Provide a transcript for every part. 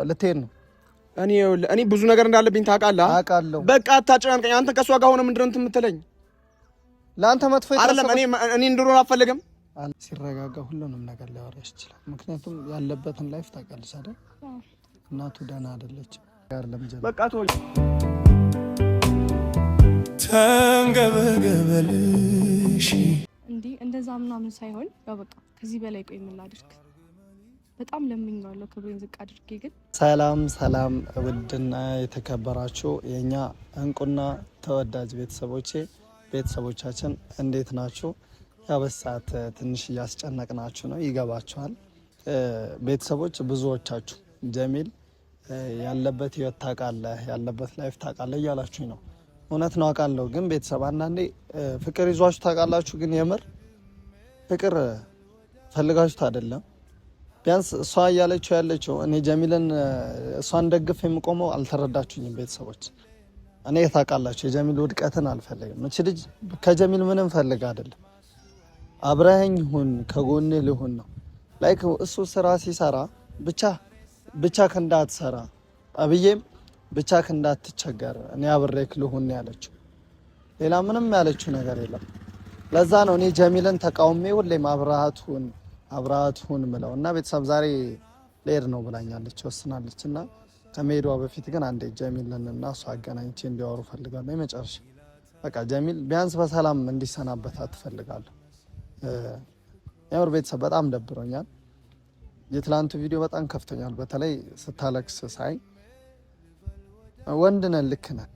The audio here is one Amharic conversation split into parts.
ልትሄድ ነው? እኔ ብዙ ነገር እንዳለብኝ ታውቃለህ። አውቃለሁ። በቃ አታጨናንቀኝ። አንተ ከሷ ጋር ሆነ ምንድን ነው የምትለኝ? ለአንተ መጥፎ አይደለም። እኔ እንድኖር አትፈልግም? ሲረጋጋ ሁሉንም ነገር ሊያወራሽ ይችላል። ምክንያቱም ያለበትን ላይፍ ታውቃለሽ አይደል? እናቱ ደህና አይደለችም። በቃ ተወኝ። ተንገበገበልሽ እንዲህ እንደዛ ምናምን ሳይሆን ያው በቃ ከዚህ በላይ ቆይ ምን ላድርግ? በጣም ለምኛለሁ ክብሬን ዝቅ አድርጌ። ግን ሰላም ውድና የተከበራችሁ የኛ እንቁና ተወዳጅ ቤተሰቦቻችን እንዴት ናችሁ? ያው በሰዓት ትንሽ እያስጨነቅናችሁ ነው፣ ይገባችኋል። ቤተሰቦች ብዙዎቻችሁ ጀሚል ያለበት ህይወት ታውቃለህ፣ ያለበት ላይፍ ታውቃለህ እያላችሁኝ ነው። እውነት ነው አውቃለሁ። ግን ቤተሰብ አንዳንዴ ፍቅር ይዟችሁ ታውቃላችሁ። ግን የምር ፍቅር ፈልጋችሁት አይደለም። ቢያንስ እሷ እያለችው ያለችው እኔ ጀሚልን እሷን ደግፍ የምቆመው አልተረዳችሁኝም ቤተሰቦች። እኔ ታውቃላችሁ የጀሚል ውድቀትን አልፈልግም። እቺ ልጅ ከጀሚል ምንም ፈልግ አይደለም። አብረኸኝ ሁን ከጎንህ ልሁን ነው። ላይክ እሱ ስራ ሲሰራ ብቻ እንዳትሰራ አብዬም ብቻ እንዳትቸገር እኔ አብሬክ ልሁን ያለችው። ሌላ ምንም ያለችው ነገር የለም። ለዛ ነው እኔ ጀሚልን ተቃውሜ ሁሌም አብረሃት ሁን ምለው እና ቤተሰብ ዛሬ ልሄድ ነው ብላኛለች፣ ወስናለች። እና ከመሄዷ በፊት ግን አንዴ ጀሚልን እና እሷ አገናኝቼ እንዲያወሩ ፈልጋለሁ። የመጨረሻ በቃ ጀሚል ቢያንስ በሰላም እንዲሰናበታት ትፈልጋለሁ። የምር ቤተሰብ በጣም ደብሮኛል። የትላንቱ ቪዲዮ በጣም ከፍቶኛል። በተለይ ስታለቅስ ሳይ ወንድ ነን፣ ልክ ነን።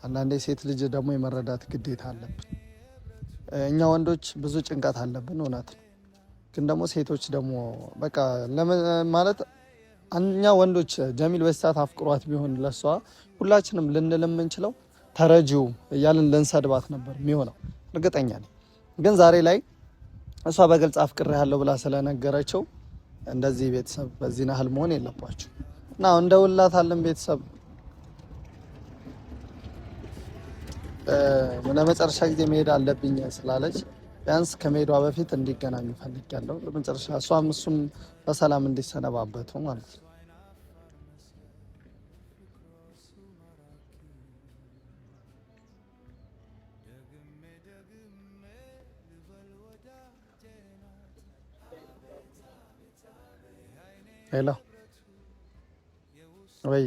አንዳንዴ ሴት ልጅ ደግሞ የመረዳት ግዴታ አለብን። እኛ ወንዶች ብዙ ጭንቀት አለብን፣ እውነት ነው። ግን ደግሞ ሴቶች ደግሞ በቃ ማለት እኛ ወንዶች ጀሚል በሰዓት አፍቅሯት ቢሆን ለሷ ሁላችንም ልንል የምንችለው ተረጂው እያልን ልንሰድባት ነበር የሚሆነው፣ እርግጠኛ ነኝ። ግን ዛሬ ላይ እሷ በግልጽ አፍቅሬሃለሁ ብላ ስለነገረችው እንደዚህ ቤተሰብ በዚህ ናህል መሆን የለባችሁ እና እንደውላታለን ቤተሰብ። ለመጨረሻ ጊዜ መሄድ አለብኝ ስላለች ቢያንስ ከመሄዷ በፊት እንዲገናኙ ፈልጊያለሁ። ለመጨረሻ እሱም በሰላም እንዲሰነባበቱ ማለት ነው። ሄሎ ወይ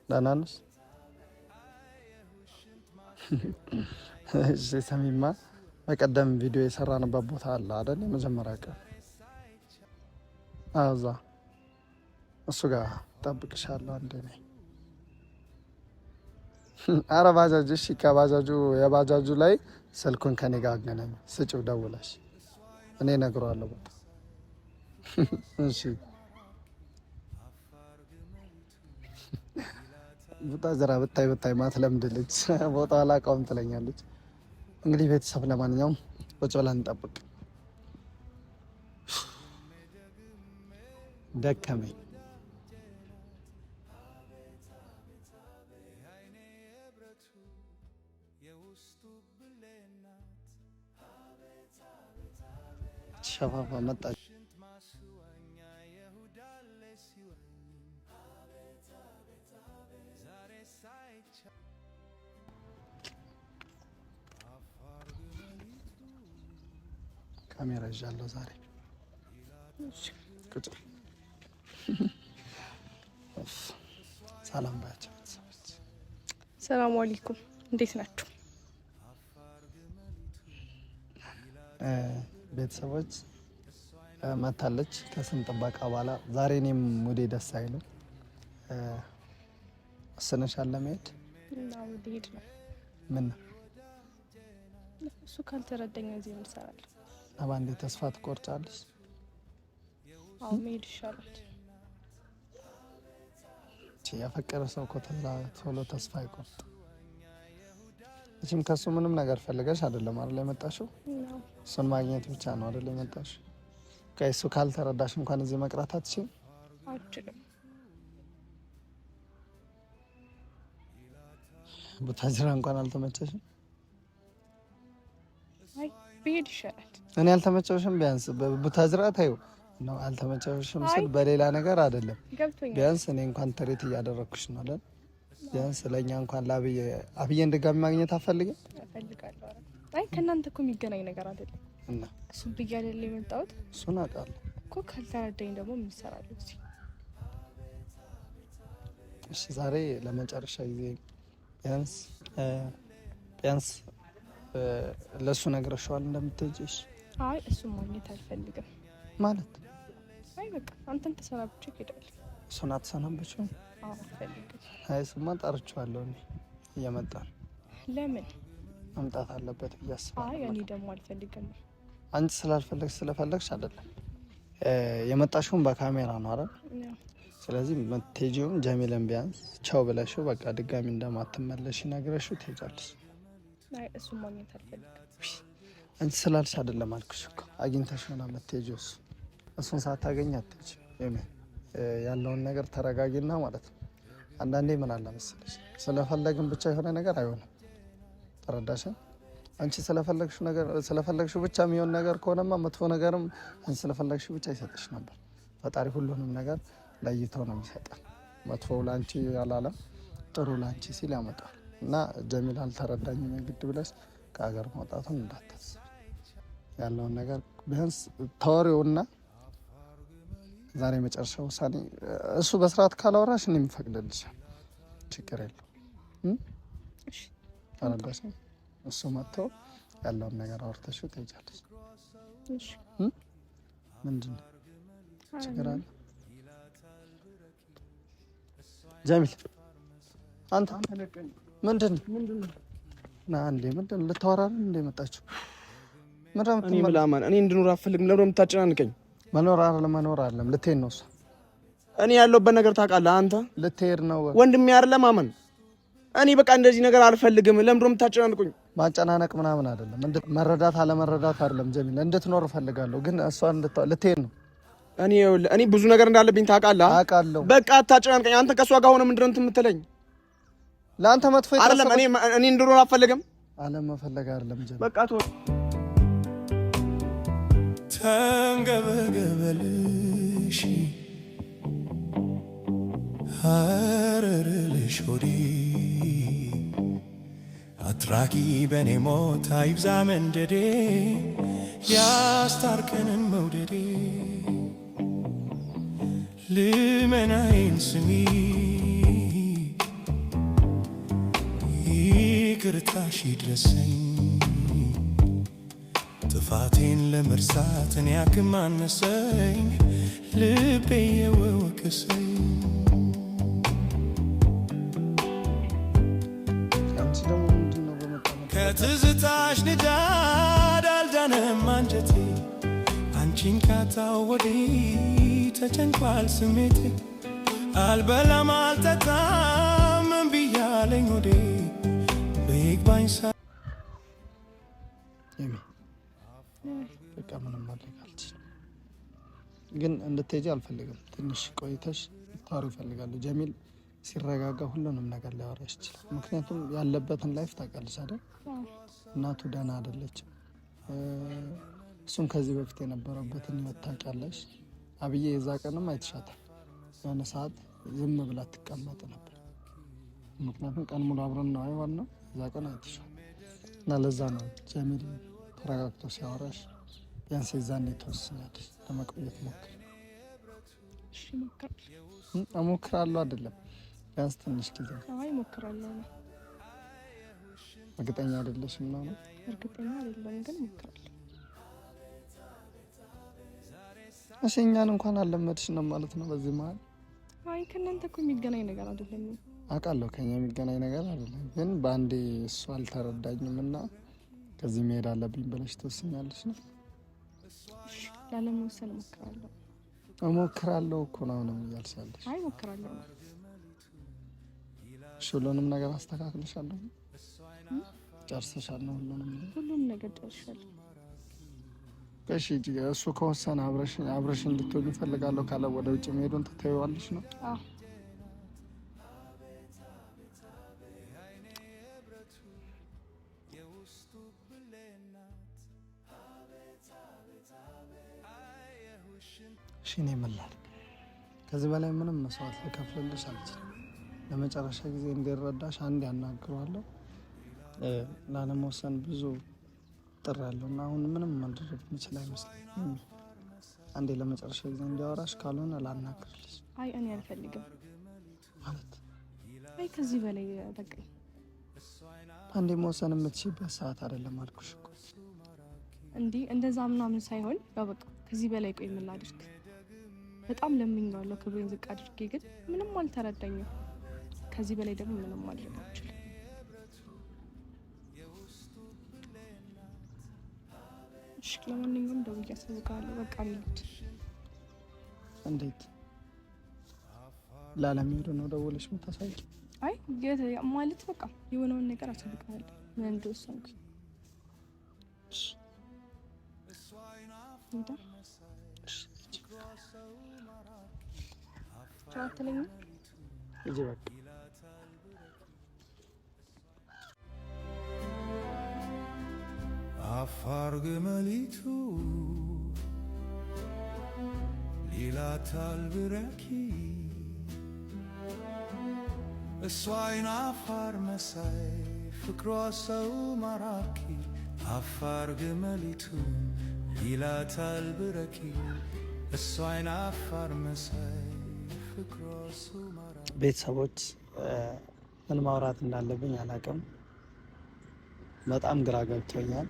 ደህና ነሽ? እሺ ሰሚማ በቀደም ቪዲዮ የሰራንበት ቦታ አለ አይደል? የመጀመሪያ ቀን እዛ እሱ ጋር እጠብቅሻለሁ። አንዴ ነኝ። ኧረ ባጃጅ እሺ፣ የባጃጁ ላይ ስልኩን ከኔ ጋር አገናኝ፣ ስጭው ደውለሽ፣ እኔ እነግረዋለሁ ቦታ። እሺ ቡታጅራ ብታይ ማትለምድ ልጅ ቦታው አላውቀውም ትለኛለች። እንግዲህ ቤተሰብ ለማንኛውም ቁጭ ብለን እንጠብቅ። ደከመኝ። ሸፋፋ መጣች። ካሜራ ይዣለሁ ዛሬ። ሰላም ባያቸው ቤተሰቦች። ሰላም አለይኩም፣ እንዴት ናችሁ ቤተሰቦች? መታለች ከስም ጥበቃ በኋላ ዛሬ። እኔም ሙዴ ደስ አይልም። ወስነሻል ለመሄድ? ልሄድ ነው። ምን ነው እሱ ካልተረዳኝ እዚህ ምን እሰራለሁ? አባንዴ ተስፋ ትቆርጫለሽ? አዎ መሄድ ይሻላል። ያፈቀረ ሰው እኮ ቶሎ ተስፋ አይቆርጥ። እቺም ከሱ ምንም ነገር ፈልገሽ አይደለም አይደል የመጣሽው? እሱን ማግኘት ብቻ ነው አይደል የመጣሽው? ከእሱ ካልተረዳሽ እንኳን እዚህ መቅረት አትችይም? አልችልም። ቡታጅራ እንኳን አልተመቸሽም? አይ ብሄድ ይሻላል። እኔ አልተመቸሽም? ቢያንስ ቡታጅራ ታዩ ነው አልተመቸሽም ስል በሌላ ነገር አይደለም። ገብቶኛል። ቢያንስ እኔ እንኳን ትሪት እያደረኩሽ ነው አይደል? ቢያንስ ለኛ እንኳን አብዬን ድጋሚ ማግኘት አፈልግም። እፈልጋለሁ። አይ ከእናንተ እኮ የሚገናኝ ነገር አይደለም። እና እሱ ብዬ አይደል የመጣሁት። እሱን አውቃለሁ እኮ ካልተረዳኝ ደግሞ ምን እሰራለሁ እዚህ? እሺ ዛሬ ለመጨረሻ ጊዜ ቢያንስ ለሱ ነግረሽዋል እንደምትሄጂሽ? አይ እሱን ማግኘት አልፈልግም ማለት። አይ በቃ አንተን ተሰናብቼ እሄዳለሁ። እሱን አትሰናብችው? አዎ አልፈልግም። አይ እሱማ ጠርቼዋለሁ እኔ እየመጣ ነው። ለምን መምጣት አለበት ብዬ አስባለሁ። አይ እኔ ደግሞ አልፈልግም። አንቺ ስለፈለግሽ አይደለም የመጣሽውን በካሜራ ነው አይደል? ስለዚህ መቴጂውን ጀሚልን ቢያንስ ቻው ብለሽው በቃ ድጋሚ እንደማትመለሽ ነግረሽው ትሄጃለሽ። አይ እሱን ማግኘት አልፈልግም። አንቺ ስላልሽ አይደለም አልኩሽ እኮ አግኝተሽ ሆና መቴጂው እሱን ሳታገኝ አትሄጂም። ያለውን ነገር ተረጋጊና ማለት ነው። አንዳንዴ ምን አለ መሰለሽ ስለፈለግን ብቻ የሆነ ነገር አይሆንም። ተረዳሽ? አንቺ ስለፈለግሽው ብቻ የሚሆን ነገር ከሆነማ መጥፎ ነገርም አንቺ ስለፈለግሽው ብቻ ይሰጥሽ ነበር። ፈጣሪ ሁሉንም ነገር ለይቶ ነው የሚሰጠን። መጥፎው ላንቺ ያላለም ጥሩ ላንቺ ሲል ያመጣል። እና ጀሚል አልተረዳኝም የግድ ብለሽ ከሀገር መውጣቱን እንዳታስብ። ያለውን ነገር ቢያንስ ተወሪውና ዛሬ መጨረሻ ውሳኔ እሱ በስርዓት ካላወራሽ እኔ የምፈቅድልሻል። ችግር የለውም። ተረዳሽ? እሱ መጥቶ ያለውን ነገር አውርተሽው ትሄጃለሽ። ምንድን ነው ችግር አለ? ጀሚል አንተ ምንድን ነው ና እንዴ? ምንድን ልታወራ ነው እንዴ መጣችሁ? እኔ ምላማን እኔ እንድኖር አልፈልግም። ለምን የምታጨናንቀኝ? መኖር አይደለም ልትሄድ ነው እሷ። እኔ ያለሁበት ነገር ታውቃለህ አንተ። ልትሄድ ነው ወንድሜ አይደለም ማመን። እኔ በቃ እንደዚህ ነገር አልፈልግም። ለምን የምታጨናንቁኝ? ማጨናነቅ ምናምን አይደለም። መረዳት አለመረዳት አይደለም ጀሚል። እንድትኖር እፈልጋለሁ ግን እሷ ልትሄድ ነው። እኔ ብዙ ነገር እንዳለብኝ ታውቃለህ። አውቃለሁ። በቃ አታጨናንቀኝ። አንተ ከሷ ጋር ሆነ ምንድን ነው የምትለኝ? ለአንተ መጥፎ አይደለም። እኔ እንድኖር አልፈልግም። አለመፈለግ አይደለም ጀሚል። በቃ ተንገበገበልሽ ሀረርልሽ ሆዴ አትራቂ በኔ ሞት አይብዛ መንደዴ ያስታርቀንን መውደዴ ልመናዬን ስሚ ይቅርታሽ ይድረሰኝ ጥፋቴን ለመርሳትን ያክም አነሰኝ ልቤ የወወከሰኝ ከትዝታሽ ንዳድ አልዳነም አንጀቴ አንቺን ካጣው ወዲህ ተጨንቋል ስሜቴ አልበላም አልጠጣም እምቢ ያለኝ ሆዴ በይግባኝ በቃ ምንም ማድረግ አልችልም። ግን እንድትሄጂ አልፈልግም። ትንሽ ቆይተሽ ታሩ ይፈልጋሉ። ጀሚል ሲረጋጋ ሁሉንም ነገር ሊያወራሽ ይችላል። ምክንያቱም ያለበትን ላይፍ ታውቃለች አይደል? እናቱ ደህና አይደለችም። እሱም ከዚህ በፊት የነበረበትን ህይወት ታውቂያለሽ። አብዬ የዛ ቀንም አይተሻታል። የሆነ ሰዓት ዝም ብላ ትቀመጥ ነበር። ምክንያቱም ቀን ሙሉ አብረን ነው አይዋል ነው። የዛ ቀን አይተሻል እና ለዛ ነው ጀሚል ተረጋግቶ ሲያወራሽ ቢያንስ የዛኔ ተወስኛለሽ። ለመቆየት ሞክር። እሺ እሞክራለሁ አይደለም ቢያንስ ትንሽ ጊዜ። አይ እሞክራለሁ። እርግጠኛ አይደለሽም ነው? እርግጠኛ አይደለም ግን እሞክራለሁ። እሺ እኛን እንኳን አለመድሽ ነው ማለት ነው በዚህ መሀል? አይ ከእናንተ እኮ የሚገናኝ ነገር አይደለም። አውቃለሁ ከኛ የሚገናኝ ነገር አይደለም፣ ግን በአንዴ እሱ አልተረዳኝም እና ከዚህ መሄድ አለብኝ ብለሽ ትወስኛለሽ ነው? ላለመወሰን እሞክራለሁ። እሞክራለሁ እኮ ነው እያልሽ ያለሽ? አይ እሞክራለሁ። እሺ ሁሉንም ነገር አስተካክልሻለሁ? ጨርሰሻል ነው? ሁሉንም ነገር ጨርሻለሁ። እሺ እሱ ከወሰነ አብረሽ እንድትሆኝ እፈልጋለሁ ካለ ወደ ውጭ መሄዱን ትተይዋለሽ ነው? አዎ እኔ ምን ላድርግ? ከዚህ በላይ ምንም መስዋዕት ልከፍልልሽ አልችልም። ለመጨረሻ ጊዜ እንዲረዳሽ አንድ ያናግረዋለሁ። ላለመወሰን ብዙ ጥር ያለው እና አሁን ምንም ማድረግ የምችል አይመስለኝም። አንዴ ለመጨረሻ ጊዜ እንዲያወራሽ፣ ካልሆነ ላናግርልሽ። አይ እኔ አልፈልግም ማለት አይ ከዚህ በላይ በቃኝ። አንዴ መወሰን የምትችይበት ሰዓት አይደለም አልኩሽ እኮ። እንዲህ እንደዛ ምናምን ሳይሆን ያው በቃ ከዚህ በላይ ቆይ ምን ላድርግ? በጣም ለምኜዋለሁ ክብሬን ዝቅ አድርጌ፣ ግን ምንም አልተረዳኝም። ከዚህ በላይ ደግሞ ምንም ማድረግ አልችልም። እሺ ለማንኛውም ደውዬ አሳውቅሃለሁ። በቃ እንሂድ። እንዴት ላለመሄድ ነው ደውለሽ የምታሳውቂ? አይ ማለት በቃ የሆነውን ነገር አሳውቅሃለሁ ምን እንደወሰንኩኝ። እንዴ ቻው አትለኝም? እጂ በቃ አፋር ግመሊቱ ይላታል ብረኪ እሷ አይን አፋር መሳይ ፍቅሯ ሰው ማራኪ አፋር ግመሊቱ ይላታል ብረኪ እሷ አይን አፋር መሳይ ፍቅሯ ሰው ማራኪ። ቤተሰቦች ምን ማውራት እንዳለብኝ አላውቅም። በጣም ግራ ገብቶኛል።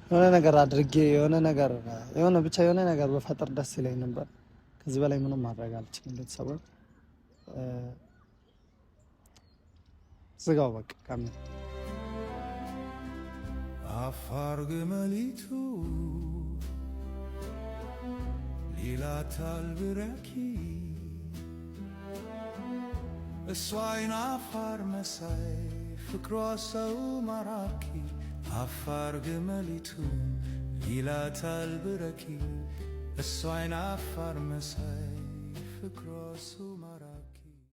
የሆነ ነገር አድርጌ የሆነ ነገር በፈጠር ደስ ይለኝ ነበር። ከዚህ በላይ ምንም ማድረግ አልችልም። ቤተሰቦች ዝጋው በቃ ካሜራ። አፋር ግመሊቱ ይላታል ብረኪ እሷ አይን አፋር መሳይ ፍቅሯ ሰው ማራኪ አፋር ግመሊቱ ይላታል ብረኪ እሷ አይን አፋር መሳይ ፍቅሯ ሰው ማራኪ